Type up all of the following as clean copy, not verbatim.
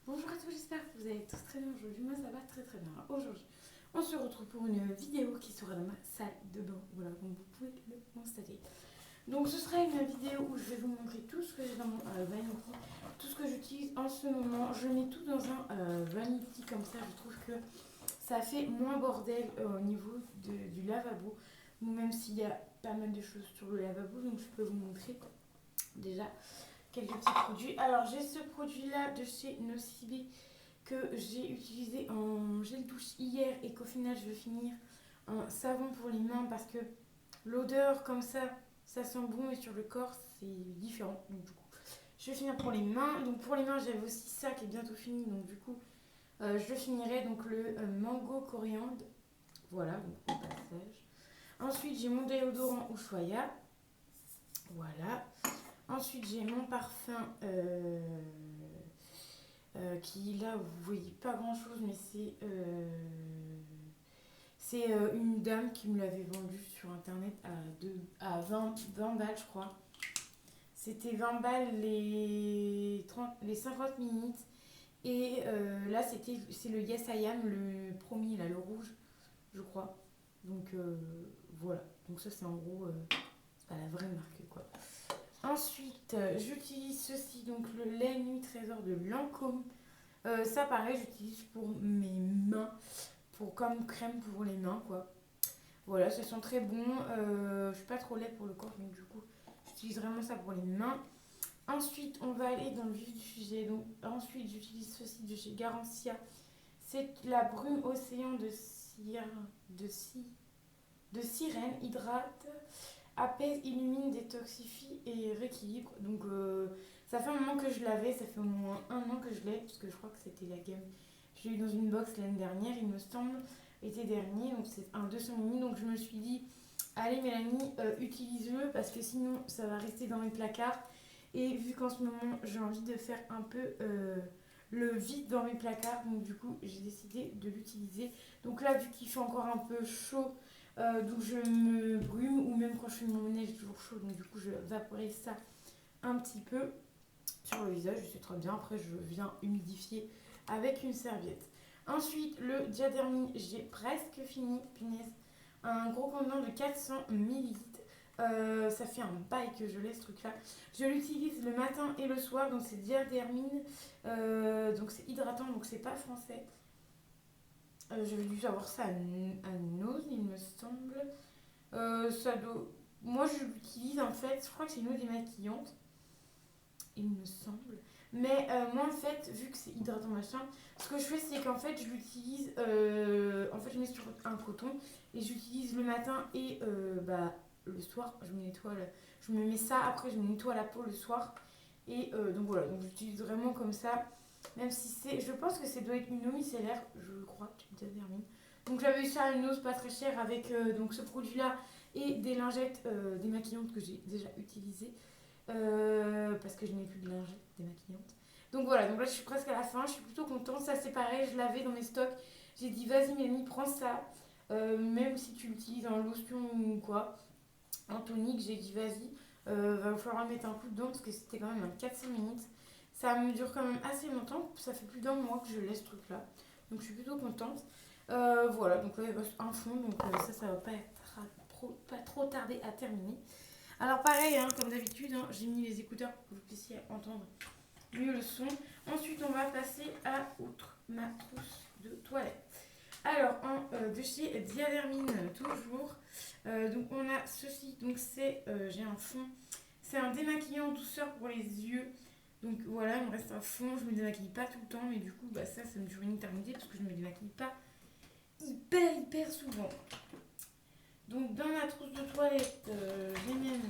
Bonjour à tous, j'espère que vous allez tous très bien aujourd'hui. Moi ça va très très bien. Aujourd'hui, on se retrouve pour une vidéo qui sera dans ma salle de bain. Voilà, comme vous pouvez le constater. Donc ce sera une vidéo où je vais vous montrer tout ce que j'ai dans mon vanity, tout ce que j'utilise en ce moment. Je mets tout dans un vanity comme ça, je trouve que ça fait moins bordel au niveau du lavabo. Même s'il y a pas mal de choses sur le lavabo, donc je peux vous montrer déjà quelques petits produits. Alors j'ai ce produit là de chez Nocibé que j'ai utilisé en gel douche hier et qu'au final je vais finir en savon pour les mains parce que l'odeur comme ça sent bon et sur le corps c'est différent. Donc du coup je vais finir pour les mains. Donc pour les mains j'avais aussi ça qui est bientôt fini. Donc du coup je finirai donc le mango coriandre. Voilà, donc au passage. Ensuite j'ai mon déodorant Ushuaïa. Voilà. Ensuite, j'ai mon parfum qui, là, vous voyez pas grand chose, mais c'est une dame qui me l'avait vendu sur internet à 20 balles, je crois. C'était 20 balles les 50 minutes. Et là, c'est le Yes I Am, le premier, là, le rouge, je crois. Donc voilà. Donc ça, c'est en gros, c'est pas la vraie marque, quoi. Ensuite, j'utilise ceci, donc le lait nuit trésor de Lancôme. Ça, pareil, j'utilise pour mes mains, comme crème pour les mains, quoi. Voilà, ça sent très bon. Je suis pas trop laide pour le corps, donc du coup, j'utilise vraiment ça pour les mains. Ensuite, on va aller dans le vif du sujet. Donc, ensuite, j'utilise ceci de chez Garancia. C'est la brume océan de sirène, hydrate, apaise, illumine, détoxifie et rééquilibre. Donc ça fait un moment que je l'avais, ça fait au moins un an que je l'ai, parce que je crois que c'était la gamme. Je l'ai eu dans une box l'année dernière, il me semble, été dernier, donc c'est un 200 ml. Donc je me suis dit, allez Mélanie, utilise-le, parce que sinon ça va rester dans mes placards. Et vu qu'en ce moment j'ai envie de faire un peu le vide dans mes placards, donc du coup j'ai décidé de l'utiliser. Donc là, vu qu'il fait encore un peu chaud, donc je me brume ou même quand je fais mon monnaie j'ai toujours chaud donc du coup je vaporise ça un petit peu sur le visage, c'est très bien. Après je viens humidifier avec une serviette. Ensuite le Diadermine, j'ai presque fini, punaise. Un gros contenant de 400 millilitres. Ça fait un bail que je laisse ce truc là. Je l'utilise le matin et le soir, donc c'est Diadermine. Donc c'est hydratant, donc c'est pas français. J'avais dû avoir ça à Nose, il me semble. Ça doit... Moi, je l'utilise en fait, je crois que c'est une eau démaquillante, il me semble. Mais moi, en fait, vu que c'est hydratant machin, ce que je fais, c'est qu'en fait, je l'utilise. En fait, je mets sur un coton et j'utilise le matin et le soir. Je me mets ça, après, je me nettoie la peau le soir. Et donc voilà, donc j'utilise vraiment comme ça. Même si c'est. Je pense que ça doit être une eau micellaire, je crois, tu me termine. Donc j'avais eu ça à une ose pas très chère avec donc ce produit-là et des lingettes démaquillantes que j'ai déjà utilisées. Parce que je n'ai plus de lingettes démaquillantes. Donc voilà, donc là je suis presque à la fin, je suis plutôt contente. Ça c'est pareil, je l'avais dans mes stocks. J'ai dit vas-y Mélanie, prends ça. Même si tu l'utilises en lotion ou quoi, en tonique, j'ai dit vas-y. Va falloir mettre un coup dedans parce que c'était quand même un 400 minutes. Ça me dure quand même assez longtemps. Ça fait plus d'un mois que je laisse ce truc là. Donc je suis plutôt contente. Voilà, donc là il reste un fond. Donc ça va pas trop tarder à terminer. Alors pareil, hein, comme d'habitude, hein, j'ai mis les écouteurs pour que vous puissiez entendre mieux le son. Ensuite, on va passer à outre ma trousse de toilette. Alors, de chez Diadermine, toujours. Donc, on a ceci. Donc, j'ai un fond. C'est un démaquillant douceur pour les yeux. Donc, voilà, il me reste un fond. Je me démaquille pas tout le temps. Mais du coup, ça me dure une éternité parce que je me démaquille pas hyper souvent. Donc, dans ma trousse de toilette, j'ai même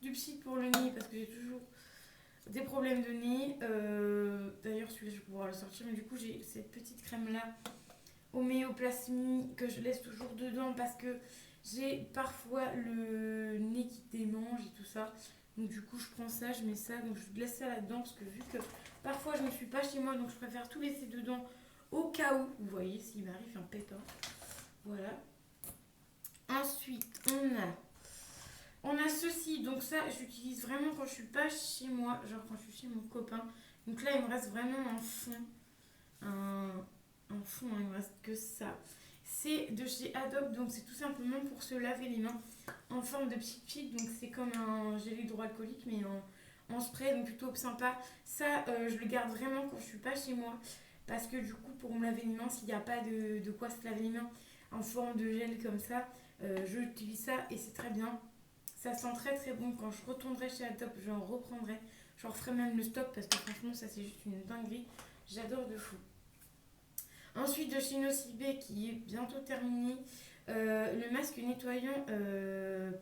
du psy pour le nez parce que j'ai toujours des problèmes de nez. D'ailleurs, celui-là, je vais pouvoir le sortir. Mais du coup, j'ai cette petite crème-là, homéoplasmie, que je laisse toujours dedans parce que j'ai parfois le nez qui démange et tout ça. Donc, du coup, je prends ça, je mets ça. Donc, je laisse ça là-dedans parce que vu que parfois, je ne suis pas chez moi, donc je préfère tout laisser dedans au cas où. Vous voyez, s'il m'arrive un pépin. Voilà. Ensuite, on a ceci, donc ça j'utilise vraiment quand je suis pas chez moi, genre quand je suis chez mon copain. Donc là, il me reste vraiment un fond. Un fond, hein, il me reste que ça. C'est de chez Adobe, donc c'est tout simplement pour se laver les mains en forme de petite fille. Donc c'est comme un gel hydroalcoolique, mais en spray, donc plutôt sympa. Ça, je le garde vraiment quand je suis pas chez moi. Parce que du coup, pour me laver les mains, s'il n'y a pas de quoi se laver les mains en forme de gel comme ça, j'utilise ça et c'est très bien. Ça sent très très bon. Quand je retournerai chez Adobe, j'en reprendrai. J'en referai même le stock parce que franchement, ça c'est juste une dinguerie. J'adore de fou. Ensuite, de chez Nocibé qui est bientôt terminé, le masque nettoyant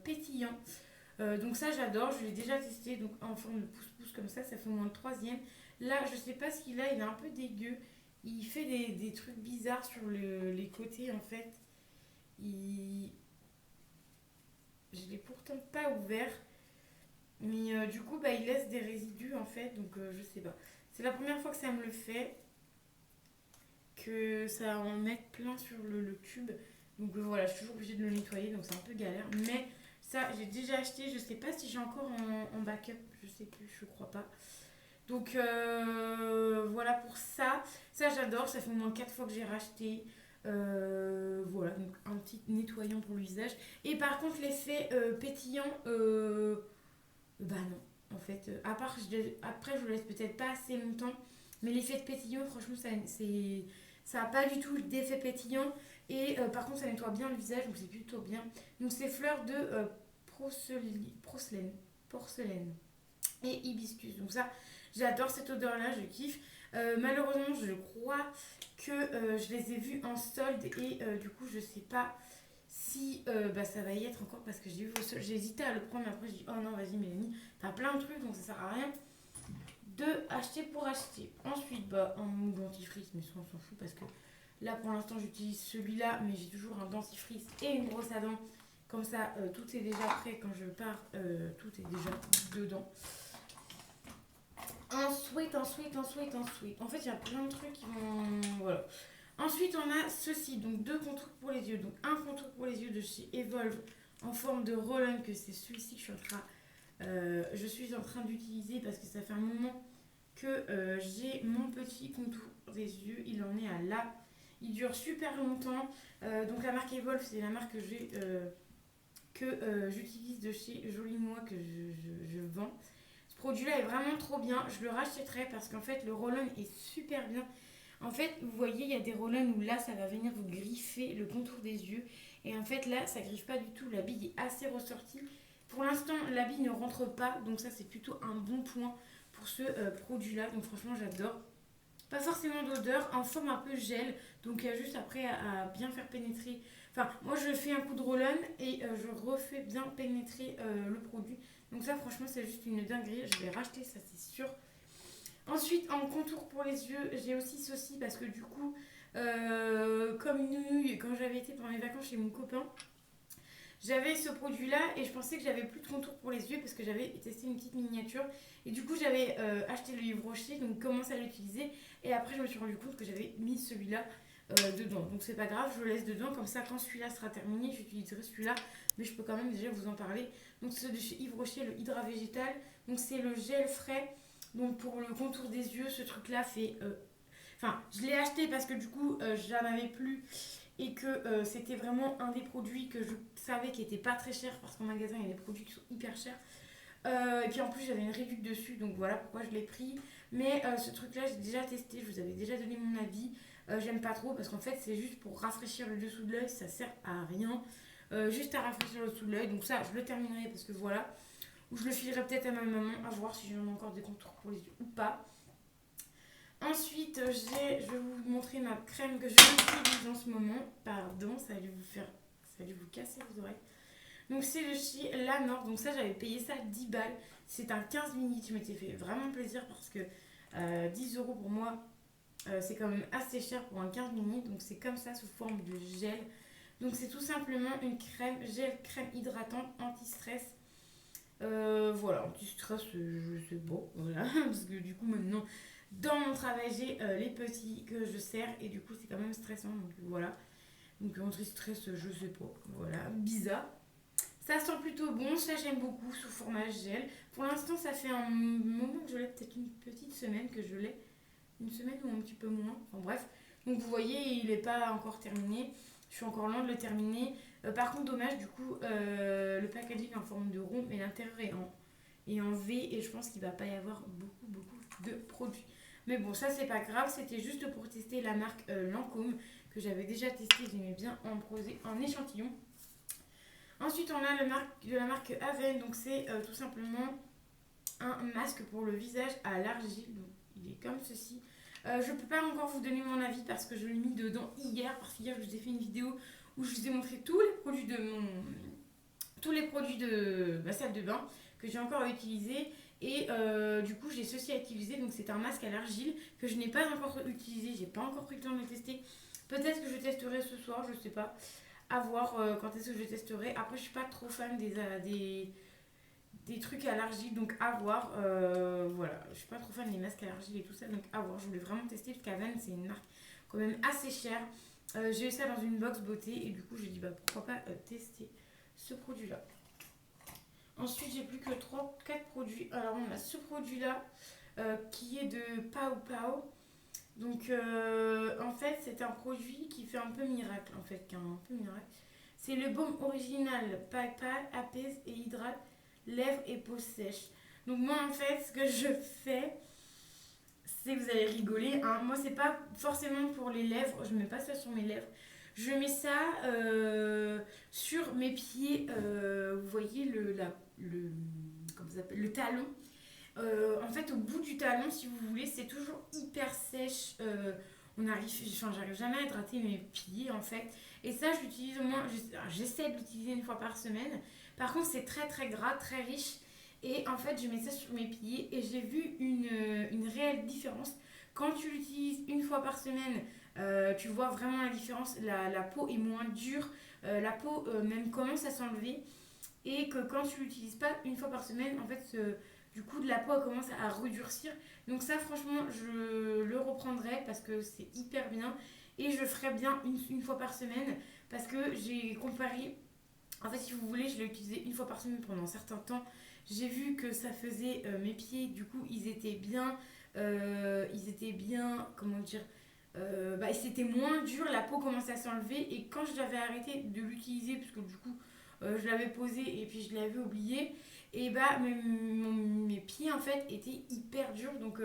pétillant. Donc ça j'adore, je l'ai déjà testé donc en forme de pouce-pouce comme ça fait au moins le troisième. Là je sais pas ce qu'il a, il est un peu dégueu. Il fait des trucs bizarres sur les côtés en fait. Il... Je l'ai pourtant pas ouvert. Mais du coup bah, il laisse des résidus en fait, donc je sais pas. C'est la première fois que ça me le fait, que ça en met plein sur le tube. Donc voilà, je suis toujours obligée de le nettoyer, donc c'est un peu galère. Mais ça, j'ai déjà acheté, je sais pas si j'ai encore en backup, je sais plus, je crois pas. Donc voilà pour ça. Ça, j'adore, ça fait au moins 4 fois que j'ai racheté. Voilà, donc un petit nettoyant pour le visage. Et par contre, l'effet pétillant, bah non, en fait. À part, après, je le laisse peut-être pas assez longtemps. Mais l'effet de pétillant, franchement, ça n'a pas du tout d'effet pétillant. Et par contre, ça nettoie bien le visage, donc c'est plutôt bien. Donc, c'est fleurs de porcelaine et hibiscus. Donc, ça, j'adore cette odeur-là, je kiffe. Malheureusement, je crois que je les ai vus en solde et du coup, je sais pas si bah, ça va y être encore parce que j'ai vu vos soldes. J'ai hésité à le prendre, mais après, je dis oh non, vas-y, Mélanie, t'as plein de trucs donc ça sert à rien de acheter pour acheter. Ensuite, bah, un mou dentifrice, mais ça on s'en fout parce que là pour l'instant j'utilise celui-là, mais j'ai toujours un dentifrice et une brosse à dents. Comme ça, tout est déjà prêt quand je pars, tout est déjà dedans. Ensuite. En fait, il y a plein de trucs qui vont. Voilà. Ensuite, on a ceci, donc deux contours pour les yeux. Donc, un contour pour les yeux de chez Evolve en forme de roll-on, que c'est celui-ci que je suis en train d'utiliser parce que ça fait un moment que j'ai mon petit contour des yeux. Il en est à là. Il dure super longtemps. Donc, la marque Evolve, c'est la marque que j'utilise de chez Jolie Moi, que je vends. Ce produit-là est vraiment trop bien. Je le rachèterai parce qu'en fait, le roll-on est super bien. En fait, vous voyez, il y a des roll-on où là, ça va venir vous griffer le contour des yeux. Et en fait, là, ça griffe pas du tout. La bille est assez ressortie. Pour l'instant, la bille ne rentre pas. Donc ça, c'est plutôt un bon point pour ce produit-là. Donc franchement, j'adore. Pas forcément d'odeur, en forme un peu gel. Donc juste après à bien faire pénétrer. Enfin, moi, je fais un coup de roll-on et je refais bien pénétrer le produit. Donc ça, franchement, c'est juste une dinguerie. Je vais racheter ça, c'est sûr. Ensuite, en contour pour les yeux, j'ai aussi ceci parce que du coup, comme une nouille, quand j'avais été pendant mes vacances chez mon copain, j'avais ce produit-là et je pensais que j'avais plus de contour pour les yeux parce que j'avais testé une petite miniature. Et du coup, j'avais acheté le livre Rocher, donc commencé à l'utiliser. Et après, je me suis rendu compte que j'avais mis celui-là dedans. Donc c'est pas grave, je le laisse dedans. Comme ça, quand celui-là sera terminé, j'utiliserai celui-là. Mais je peux quand même déjà vous en parler. Donc c'est de chez Yves Rocher, le Hydra Végétal. Donc c'est le gel frais. Donc pour le contour des yeux, ce truc-là fait... Enfin, je l'ai acheté parce que du coup, j'en avais plus et que c'était vraiment un des produits que je savais qui était pas très cher parce qu'en magasin, il y a des produits qui sont hyper chers. Et puis en plus, j'avais une réduction dessus, donc voilà pourquoi je l'ai pris. Mais ce truc-là, j'ai déjà testé, je vous avais déjà donné mon avis. J'aime pas trop parce qu'en fait, c'est juste pour rafraîchir le dessous de l'œil, ça sert à rien. Juste à rafraîchir le dessous de l'œil, donc ça, je le terminerai parce que voilà. Ou je le filerai peut-être à ma maman, à voir si j'en ai encore des contours pour les yeux ou pas. Ensuite, je vais vous montrer ma crème que je utilise en ce moment. Pardon, ça allait vous casser vos oreilles. Donc c'est de chez Lanor. Donc ça, j'avais payé ça 10 balles. C'est un 15 minutes. Je m'étais fait vraiment plaisir parce que 10 euros pour moi, c'est quand même assez cher pour un 15 minutes. Donc c'est comme ça sous forme de gel. Donc c'est tout simplement une crème hydratante anti-stress. Voilà, anti-stress, c'est bon, voilà. Parce que du coup maintenant, dans mon travail, j'ai les petits que je sers et du coup c'est quand même stressant. Donc voilà. Donc anti-stress, je sais pas. Voilà, bizarre. Ça sent plutôt bon, ça j'aime beaucoup sous format gel. Pour l'instant, ça fait un moment que je l'ai, peut-être une petite semaine que je l'ai. Une semaine ou un petit peu moins. Enfin bref. Donc vous voyez, il n'est pas encore terminé. Je suis encore loin de le terminer. Par contre, dommage, du coup, le packaging est en forme de rond, mais l'intérieur est en V et je pense qu'il va pas y avoir beaucoup de produits. Mais bon, ça c'est pas grave, c'était juste pour tester la marque Lancôme que j'avais déjà testé, j'aimais bien en échantillon. Ensuite, on a la marque Aven, donc c'est tout simplement un masque pour le visage à l'argile. Donc, il est comme ceci. Je ne peux pas encore vous donner mon avis parce que je l'ai mis dedans hier, parce qu'hier je vous ai fait une vidéo où je vous ai montré tous les produits de ma salle de bain que j'ai encore à utiliser. Et du coup, j'ai ceci à utiliser. Donc, c'est un masque à l'argile que je n'ai pas encore utilisé. J'ai pas encore pris le temps de le tester. Peut-être que je testerai ce soir, je sais pas. À voir quand est-ce que je testerai. Après, je suis pas trop fan des trucs à l'argile, donc à voir. Voilà, je suis pas trop fan des masques à l'argile et tout ça, donc à voir. Je voulais vraiment tester parce qu'Aven, c'est une marque quand même assez chère. J'ai eu ça dans une box beauté et du coup, j'ai dit bah pourquoi pas tester ce produit-là. Ensuite, j'ai plus que 3-4 produits. Alors, on a ce produit-là qui est de Pau Pau. Donc, en fait, c'est un produit qui fait un peu miracle, en fait, un peu miracle. C'est le baume original Pal apaise et hydrate lèvres et peau sèche. Donc, moi, en fait, ce que je fais, c'est que vous allez rigoler. Hein. Moi, c'est pas forcément pour les lèvres. Je mets pas ça sur mes lèvres. Je mets ça sur mes pieds. Vous voyez comment ça s'appelle, le talon. En fait, au bout du talon, si vous voulez, c'est toujours hyper sèche. J'arrive jamais à hydrater mes pieds en fait. Et ça, je l'utilise au moins, j'essaie de l'utiliser une fois par semaine. Par contre, c'est très très gras, très riche. Et en fait, je mets ça sur mes pieds et j'ai vu une réelle différence. Quand tu l'utilises une fois par semaine, tu vois vraiment la différence. La peau est moins dure, la peau même commence à s'enlever. Et que quand tu l'utilises pas une fois par semaine, en fait, du coup, de la peau elle commence à redurcir. Donc ça, franchement, je le reprendrai parce que c'est hyper bien. Et je le ferai bien une fois par semaine parce que j'ai comparé. En fait, si vous voulez, je l'ai utilisé une fois par semaine pendant un certain temps. J'ai vu que ça faisait mes pieds, du coup, ils étaient bien, comment dire, c'était moins dur, la peau commençait à s'enlever. Et quand je l'avais arrêté de l'utiliser, parce que du coup, je l'avais posé et puis je l'avais oublié, et bah mes pieds en fait étaient hyper durs. Donc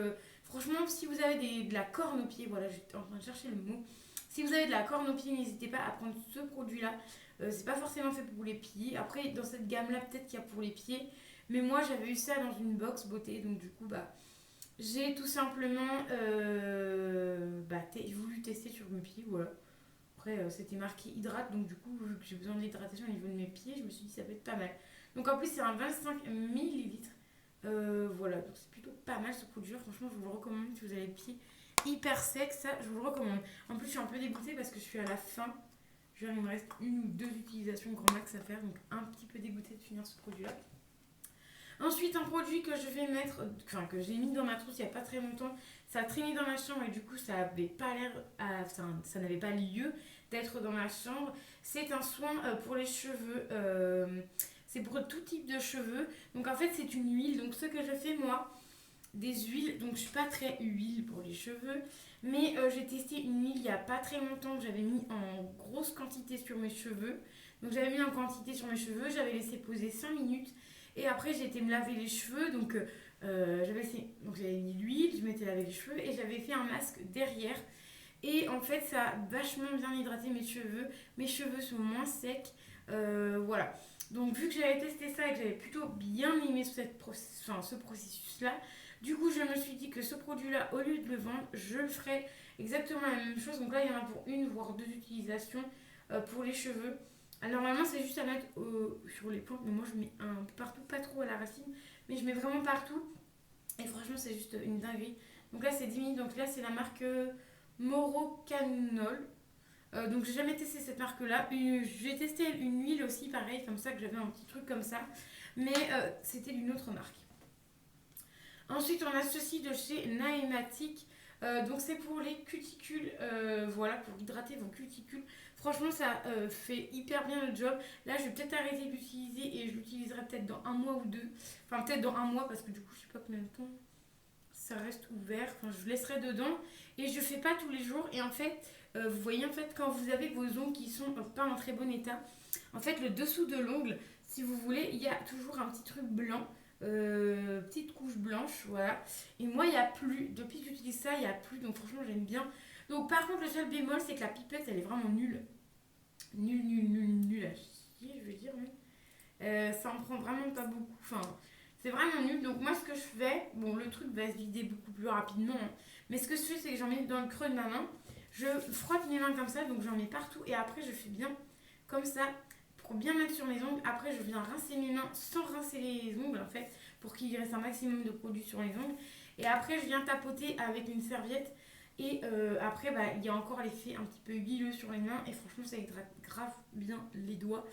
franchement, si vous avez de la corne aux pieds, voilà, j'étais en train de chercher le mot. Si vous avez de la corne aux pieds, n'hésitez pas à prendre ce produit-là. C'est pas forcément fait pour les pieds. Après, dans cette gamme-là, peut-être qu'il y a pour les pieds. Mais moi, j'avais eu ça dans une box beauté. Donc, du coup, bah, j'ai tout simplement voulu tester sur mes pieds. Voilà. Après, c'était marqué hydrate. Donc, du coup, vu que j'ai besoin d'hydratation au niveau de mes pieds, je me suis dit ça peut être pas mal. Donc, en plus, c'est un 25 millilitres. Voilà. Donc, c'est plutôt pas mal ce produit-là. Franchement, je vous le recommande si vous avez les pieds hyper secs. Ça, je vous le recommande. En plus, je suis un peu dégoûtée parce que je suis à la fin. Genre, il me reste une ou deux utilisations grand max à faire, donc un petit peu dégoûtée de finir ce produit-là. Ensuite, un produit que je vais mettre, enfin que j'ai mis dans ma trousse il n'y a pas très longtemps, ça a traîné dans ma chambre et du coup ça avait pas l'air, ça n'avait pas lieu d'être dans ma chambre. C'est un soin pour les cheveux, c'est pour tout type de cheveux. Donc en fait c'est une huile, donc ce que je fais moi, des huiles, donc je suis pas très huile pour les cheveux, mais j'ai testé une huile il y a pas très longtemps que j'avais mis en grosse quantité sur mes cheveux. Donc j'avais mis en quantité sur mes cheveux, j'avais laissé poser 5 minutes et après j'ai été me laver les cheveux. Donc j'avais mis l'huile, je m'étais lavé les cheveux et j'avais fait un masque derrière. Et en fait ça a vachement bien hydraté mes cheveux sont moins secs, voilà. Donc vu que j'avais testé ça et que j'avais plutôt bien aimé ce processus là, du coup, je me suis dit que ce produit-là, au lieu de le vendre, je le ferais exactement la même chose. Donc là, il y en a pour une, voire deux utilisations pour les cheveux. Alors, normalement, c'est juste à mettre sur les pointes, mais moi, je mets un peu partout, pas trop à la racine, mais je mets vraiment partout. Et franchement, c'est juste une dinguerie. Donc là, c'est 10 minutes. Donc là, c'est la marque Morocanol. Donc, j'ai jamais testé cette marque-là. J'ai testé une huile aussi, pareil, comme ça, que j'avais un petit truc comme ça. Mais c'était d'une autre marque. Ensuite, on a ceci de chez Naematic. Donc c'est pour les cuticules, voilà, pour hydrater vos cuticules. Franchement, ça fait hyper bien le job. Là, je vais peut-être arrêter de l'utiliser et je l'utiliserai peut-être dans un mois ou deux. Enfin, peut-être dans un mois parce que du coup, je sais pas combien de temps ça reste ouvert. Enfin, je laisserai dedans et je fais pas tous les jours. Et en fait, vous voyez, en fait, quand vous avez vos ongles qui sont pas en très bon état, en fait, le dessous de l'ongle, si vous voulez, il y a toujours un petit truc blanc. Petite couche blanche, voilà. Et moi, il n'y a plus. Depuis que j'utilise ça, il n'y a plus. Donc, franchement, j'aime bien. Donc, par contre, le seul bémol, c'est que la pipette, elle est vraiment nulle. Nulle à chier, je veux dire. Même. Ça en prend vraiment pas beaucoup. Enfin, c'est vraiment nul. Donc, moi, ce que je fais, bon, le truc va se vider beaucoup plus rapidement. Hein, mais ce que je fais, c'est que j'en mets dans le creux de ma main. Je frotte mes mains comme ça, donc j'en mets partout. Et après, je fais bien comme ça pour bien mettre sur mes ongles. Après, je viens rincer mes mains sans rincer les ongles en fait, pour qu'il reste un maximum de produit sur les ongles. Et après, je viens tapoter avec une serviette. Et après, bah, il y a encore l'effet un petit peu huileux sur les mains. Et franchement, ça hydrate grave bien les doigts.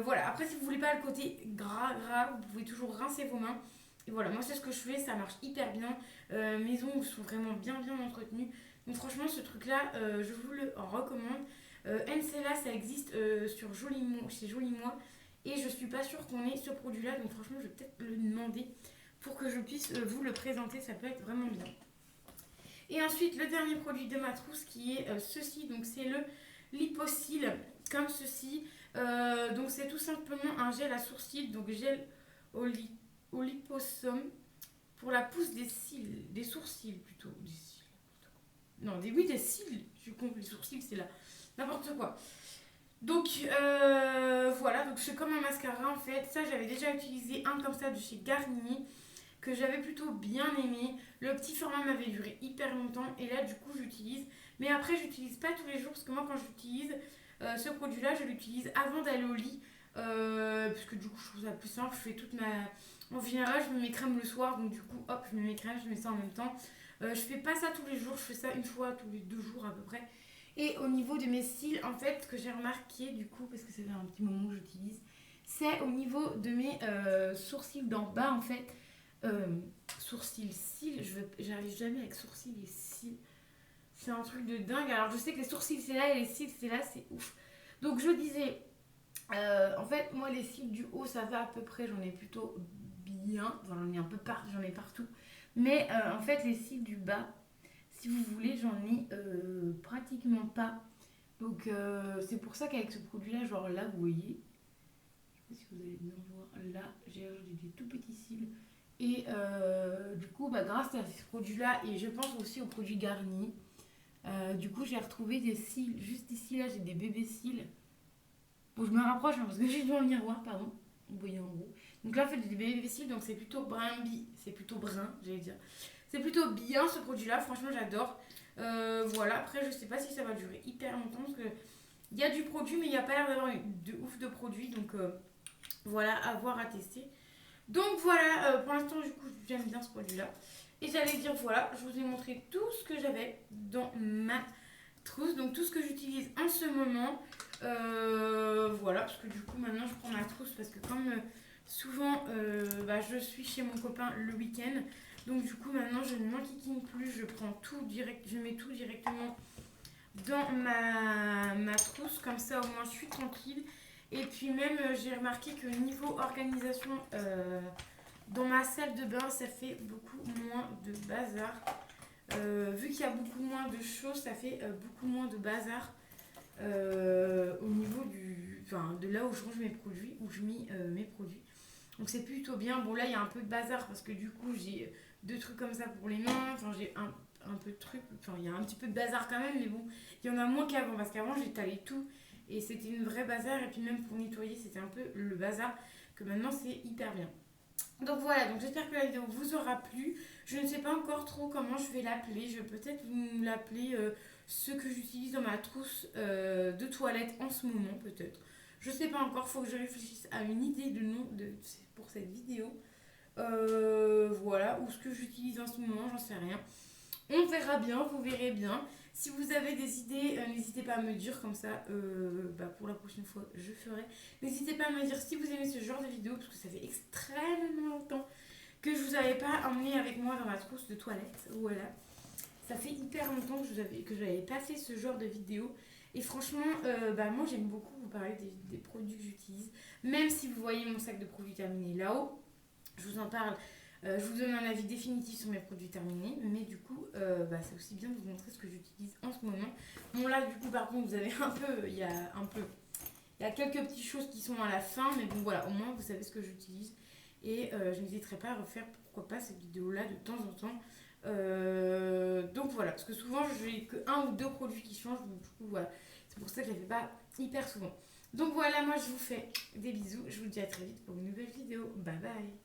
Voilà, après, si vous voulez pas le côté gras, vous pouvez toujours rincer vos mains. Et voilà, moi, c'est ce que je fais, ça marche hyper bien. Mes ongles sont vraiment bien entretenus. Donc, franchement, ce truc-là, je vous le recommande. Encella, ça existe chez Joli Moi. Et je suis pas sûre qu'on ait ce produit-là. Donc franchement, je vais peut-être le demander pour que je puisse vous le présenter. Ça peut être vraiment bien. Et ensuite, le dernier produit de ma trousse qui est ceci. Donc c'est le Liposil, comme ceci. Donc c'est tout simplement un gel à sourcils. Donc gel au liposome pour la pousse des cils. Des sourcils plutôt. Des cils. Non, oui, des cils. Je suis con, les sourcils, c'est là. N'importe quoi. Donc voilà, donc c'est comme un mascara en fait. Ça, j'avais déjà utilisé un comme ça de chez Garnier que j'avais plutôt bien aimé. Le petit format m'avait duré hyper longtemps et là, du coup, j'utilise. Mais après, j'utilise pas tous les jours parce que moi, quand j'utilise ce produit-là, je l'utilise avant d'aller au lit. Parce que du coup, je trouve ça plus simple. Je fais toute ma. En général, je mets mes crèmes le soir, donc du coup, hop, je mets mes crèmes, je mets ça en même temps. Je fais pas ça tous les jours, je fais ça une fois tous les 2 jours à peu près. Et au niveau de mes cils, en fait, ce que j'ai remarqué du coup, parce que ça fait un petit moment que j'utilise, c'est au niveau de mes sourcils d'en bas en fait. Sourcils, cils, j'arrive jamais avec sourcils et cils. C'est un truc de dingue. Alors je sais que les sourcils c'est là et les cils c'est là, c'est ouf. Donc je disais, en fait, moi les cils du haut ça va à peu près, j'en ai plutôt bien. Enfin, j'en ai partout. Mais en fait, les cils du bas, si vous voulez, j'en ai pratiquement pas. Donc c'est pour ça qu'avec ce produit-là, genre là, vous voyez, je sais pas si vous allez bien voir, là, j'ai des tout petits cils. Et du coup, bah, grâce à ce produit-là, et je pense aussi au produit Garnier, du coup, j'ai retrouvé des cils. Juste ici, là, j'ai des bébés cils. Bon, je me rapproche hein, parce que je suis devant le miroir, pardon. Vous voyez en gros. Donc là, en fait, j'ai des bébés cils, donc c'est plutôt c'est plutôt brun, j'allais dire. C'est plutôt bien ce produit-là, franchement, j'adore. Voilà, après, je sais pas si ça va durer hyper longtemps parce que il y a du produit, mais il n'y a pas l'air d'avoir de ouf de produits, donc voilà, à voir, à tester. Donc voilà, pour l'instant, du coup, j'aime bien ce produit-là. Et j'allais dire, voilà, je vous ai montré tout ce que j'avais dans ma trousse, donc tout ce que j'utilise en ce moment. Voilà, parce que du coup, maintenant, je prends ma trousse parce que comme souvent, bah, je suis chez mon copain le week-end, donc du coup, maintenant, je ne m'enquiquine plus, je prends tout direct, je mets tout directement dans ma trousse, comme ça, au moins, je suis tranquille. Et puis même, j'ai remarqué que niveau organisation, dans ma salle de bain, ça fait beaucoup moins de bazar. Vu qu'il y a beaucoup moins de choses, ça fait beaucoup moins de bazar au niveau de là où je range mes produits, où je mets mes produits. Donc c'est plutôt bien. Bon là, il y a un peu de bazar parce que du coup, j'ai 2 trucs comme ça pour les mains. Enfin, j'ai un peu de trucs. Enfin, il y a un petit peu de bazar quand même, mais bon, il y en a moins qu'avant parce qu'avant, j'étalais tout. Et c'était une vraie bazar. Et puis même pour nettoyer, c'était un peu le bazar. Que maintenant, c'est hyper bien. Donc voilà, donc j'espère que la vidéo vous aura plu. Je ne sais pas encore trop comment je vais l'appeler. Je vais peut-être vous l'appeler ce que j'utilise dans ma trousse de toilette en ce moment, peut-être. Je sais pas encore, faut que je réfléchisse à une idée de nom pour cette vidéo. Voilà, ou ce que j'utilise en ce moment, j'en sais rien. On verra bien, vous verrez bien. Si vous avez des idées, n'hésitez pas à me dire, comme ça, bah pour la prochaine fois, je ferai. N'hésitez pas à me dire si vous aimez ce genre de vidéo, parce que ça fait extrêmement longtemps que je vous avais pas emmené avec moi dans ma trousse de toilette. Voilà. Ça fait hyper longtemps que je n'avais pas fait ce genre de vidéo. Et franchement, moi j'aime beaucoup vous parler des produits que j'utilise. Même si vous voyez mon sac de produits terminés là-haut, je vous en parle. Je vous donne un avis définitif sur mes produits terminés. Mais du coup, c'est aussi bien de vous montrer ce que j'utilise en ce moment. Bon là, du coup, par contre, vous avez il y a quelques petites choses qui sont à la fin. Mais bon voilà, au moins vous savez ce que j'utilise. Et je n'hésiterai pas à refaire, pourquoi pas, cette vidéo-là de temps en temps. Donc voilà, parce que souvent j'ai que un ou deux produits qui changent, donc du coup voilà, c'est pour ça que je ne les fais pas hyper souvent. Donc voilà, moi je vous fais des bisous, je vous dis à très vite pour une nouvelle vidéo. Bye bye.